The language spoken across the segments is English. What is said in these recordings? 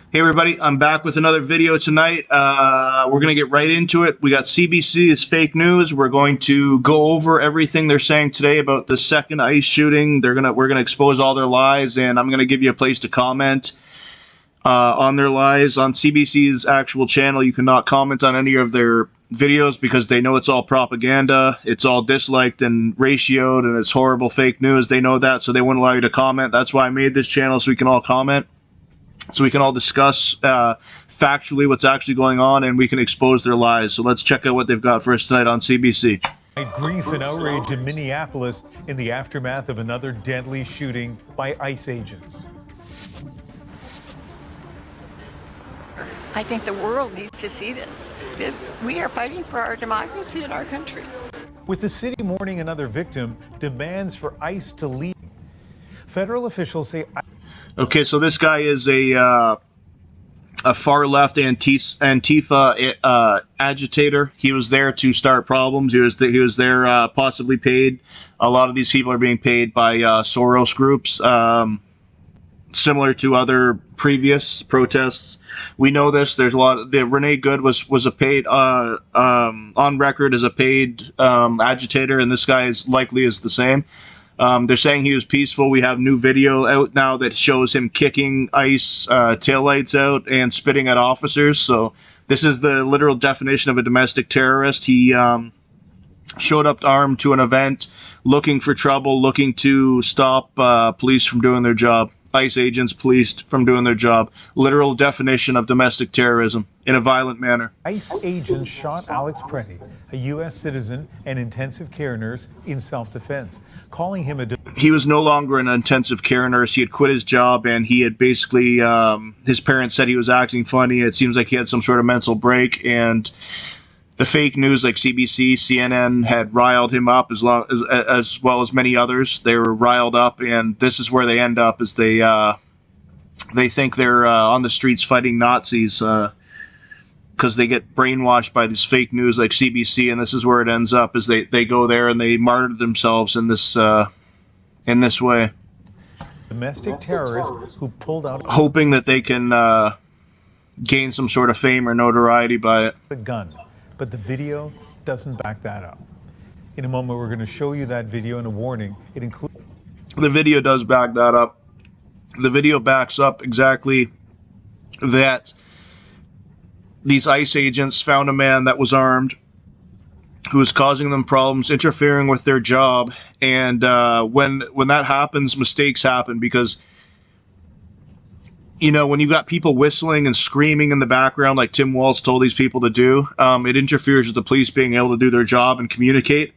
Hey everybody, I'm back with another video tonight. We're going to get right into it. We got CBC is fake news. We're going to go over everything they're saying today about the second ICE shooting. We're going to expose all their lies, and I'm going to give you a place to comment on their lies. On CBC's actual channel, you cannot comment on any of their videos because they know it's all propaganda. It's all disliked and ratioed, and it's horrible fake news. They know that, so they won't allow you to comment. That's why I made this channel, so we can all comment. So we can all discuss factually what's actually going on, and we can expose their lies. So let's check out what they've got for us tonight on CBC. Grief and outrage in Minneapolis in the aftermath of another deadly shooting by ICE agents. I think the world needs to see this. We are fighting for our democracy in our country. With the city mourning another victim, demands for ICE to leave. Federal officials say... Okay, so this guy is a far-left Antifa agitator. He was there to start problems. He was there possibly paid. A lot of these people are being paid by Soros groups, similar to other previous protests. We know this. There's a lot. Renee Good was a paid on record as a paid agitator, and this guy is likely is the same. They're saying he was peaceful. We have new video out now that shows him kicking ICE taillights out and spitting at officers. So this is the literal definition of a domestic terrorist. He showed up armed to an event, looking for trouble, looking to stop police from doing their job. ICE agents, police from doing their job. Literal definition of domestic terrorism in a violent manner. ICE agents shot Alex Pretti, a U.S. citizen and intensive care nurse, in self-defense, calling him a... He was no longer an intensive care nurse. He had quit his job, and he had basically, his parents said he was acting funny. It seems like he had some sort of mental break, and the fake news like CBC, CNN had riled him up as well as many others. They were riled up, and this is where they end up, is they think they're on the streets fighting Nazis because they get brainwashed by this fake news like CBC, and this is where it ends up, is they go there and they martyr themselves in this way. Domestic terrorist who pulled out... Hoping that they can gain some sort of fame or notoriety by it. ...a gun. But the video doesn't back that up. In a moment, we're going to show you that video and a warning. It includes... The video does back that up. The video backs up exactly that these ICE agents found a man that was armed, who was causing them problems, interfering with their job. And when that happens, mistakes happen, because... You know, when you've got people whistling and screaming in the background like Tim Walz told these people to do, it interferes with the police being able to do their job and communicate,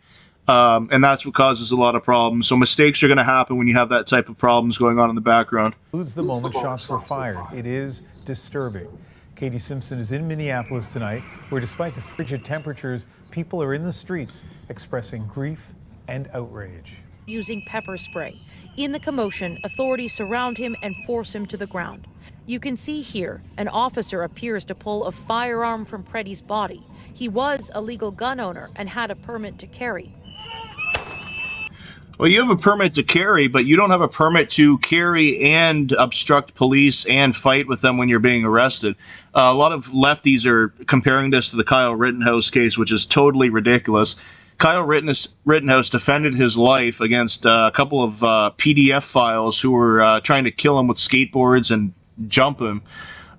and that's what causes a lot of problems. So mistakes are going to happen when you have that type of problems going on in the background. Includes the moment shots were fired. It is disturbing. Katie Simpson is in Minneapolis tonight, where despite the frigid temperatures, people are in the streets expressing grief and outrage. Using pepper spray. In the commotion, authorities surround him and force him to the ground. You can see here, an officer appears to pull a firearm from Pretti's body. He was a legal gun owner and had a permit to carry. Well, you have a permit to carry, but you don't have a permit to carry and obstruct police and fight with them when you're being arrested. A lot of lefties are comparing this to the Kyle Rittenhouse case, which is totally ridiculous. Kyle Rittenhouse defended his life against a couple of PDF files who were trying to kill him with skateboards and jump him.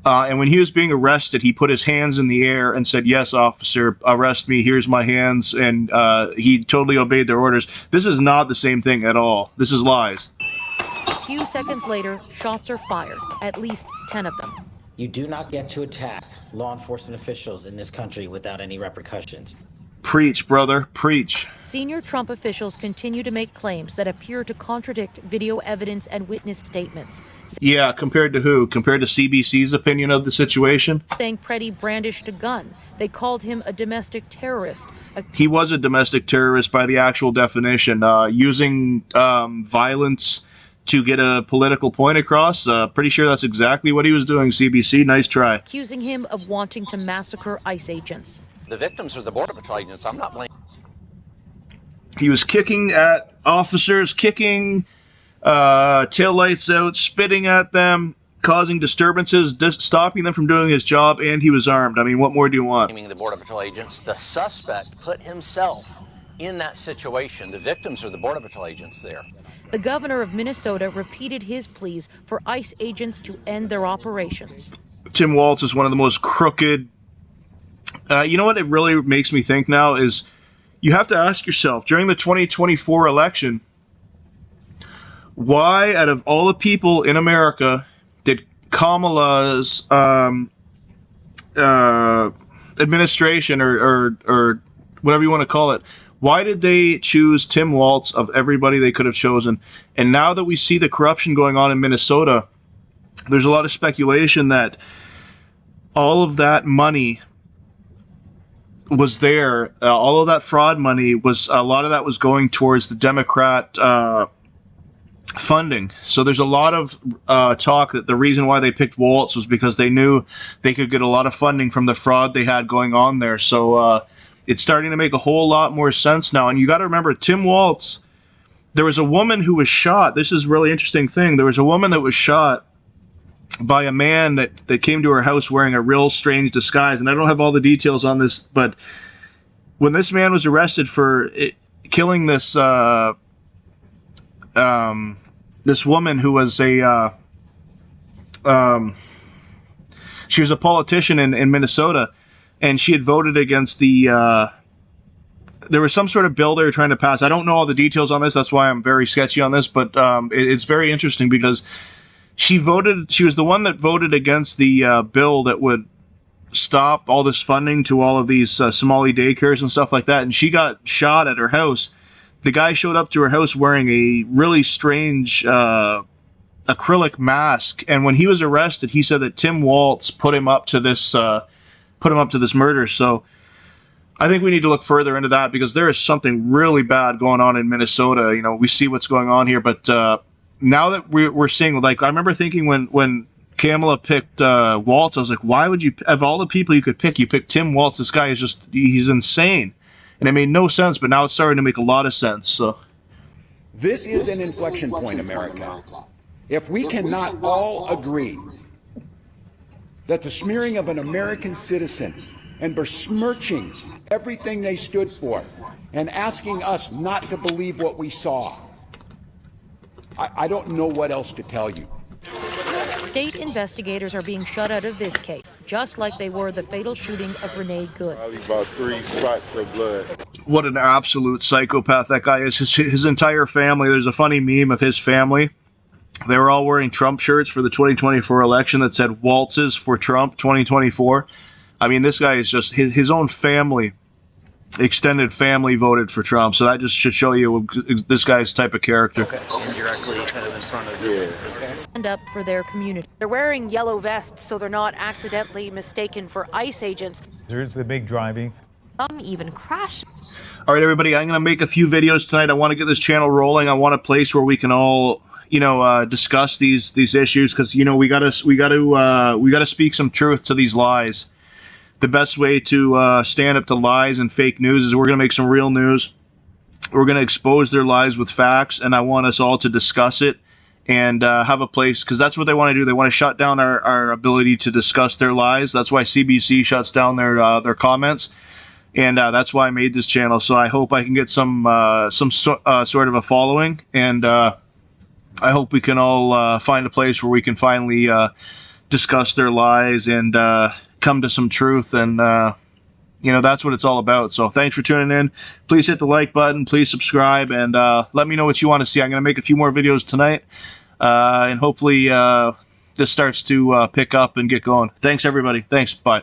And when he was being arrested, he put his hands in the air and said, "Yes, officer, arrest me. Here's my hands." And he totally obeyed their orders. This is not the same thing at all. This is lies. A few seconds later, shots are fired, at least 10 of them. You do not get to attack law enforcement officials in this country without any repercussions. Preach, brother, preach. Senior Trump officials continue to make claims that appear to contradict video evidence and witness statements. Yeah, compared to who? Compared to CBC's opinion of the situation? Saying Pretti brandished a gun. They called him a domestic terrorist. He was a domestic terrorist by the actual definition, using violence to get a political point across. Pretty sure that's exactly what he was doing, CBC. Nice try. Accusing him of wanting to massacre ICE agents. The victims are the Border Patrol agents. I'm not blaming. He was kicking at officers, kicking taillights out, spitting at them, causing disturbances, stopping them from doing his job, and he was armed. I mean, what more do you want? The Border Patrol agents, the suspect put himself in that situation. The victims are the Border Patrol agents there. The governor of Minnesota repeated his pleas for ICE agents to end their operations. Tim Walz is one of the most crooked. You know what it really makes me think now is you have to ask yourself, during the 2024 election, why, out of all the people in America, did Kamala's administration or whatever you want to call it, why did they choose Tim Walz of everybody they could have chosen? And now that we see the corruption going on in Minnesota, there's a lot of speculation that all of that money was there. All of that fraud money was, a lot of that was going towards the Democrat funding. So there's a lot of talk that the reason why they picked Walz was because they knew they could get a lot of funding from the fraud they had going on there. So it's starting to make a whole lot more sense now. And you got to remember, Tim Walz, there was a woman who was shot. This is a really interesting thing. There was a woman that was shot by a man that came to her house wearing a real strange disguise. And I don't have all the details on this, but when this man was arrested for killing this this woman who was a she was a politician in Minnesota, and she had voted against the there was some sort of bill they were trying to pass. I don't know all the details on this. That's why I'm very sketchy on this, but it's very interesting because she was the one that voted against the bill that would stop all this funding to all of these Somali daycares and stuff like that, and she got shot at her house. The guy showed up to her house wearing a really strange acrylic mask, and when he was arrested, he said that Tim Walz put him up to this murder. So I think we need to look further into that because there is something really bad going on in Minnesota. You know, we see what's going on here, but now that we're seeing, like, I remember thinking when Kamala picked Walz, I was like, why would you, of all the people you could pick, you pick Tim Walz? This guy is he's insane. And it made no sense, but now it's starting to make a lot of sense. So this is an inflection point, America. If we cannot all agree that the smearing of an American citizen and besmirching everything they stood for and asking us not to believe what we saw, I don't know what else to tell you. State investigators are being shut out of this case, just like they were the fatal shooting of Renee Good. Probably about 3 spots of blood. What an absolute psychopath that guy is. His entire family, there's a funny meme of his family. They were all wearing Trump shirts for the 2024 election that said Waltzes for Trump 2024. I mean, this guy is just, his own family, extended family voted for Trump. So that just should show you this guy's type of character. Okay. Indirectly kind of in front of you. Stand up for their community. They're wearing yellow vests so they're not accidentally mistaken for ICE agents. There's the big driving. Some even crash. All right, everybody, I'm going to make a few videos tonight. I want to get this channel rolling. I want a place where we can all, discuss these issues because, we gotta speak some truth to these lies. The best way to stand up to lies and fake news is we're going to make some real news. We're going to expose their lies with facts, and I want us all to discuss it and have a place, because that's what they want to do. They want to shut down our ability to discuss their lies. That's why CBC shuts down their comments, and that's why I made this channel. So I hope I can get some sort of a following, and I hope we can all find a place where we can finally discuss their lies and come to some truth, and that's what it's all about. So thanks for tuning in. Please hit the like button, please subscribe, and let me know what you want to see. I'm going to make a few more videos tonight, and hopefully this starts to pick up and get going. Thanks, everybody. Thanks. Bye.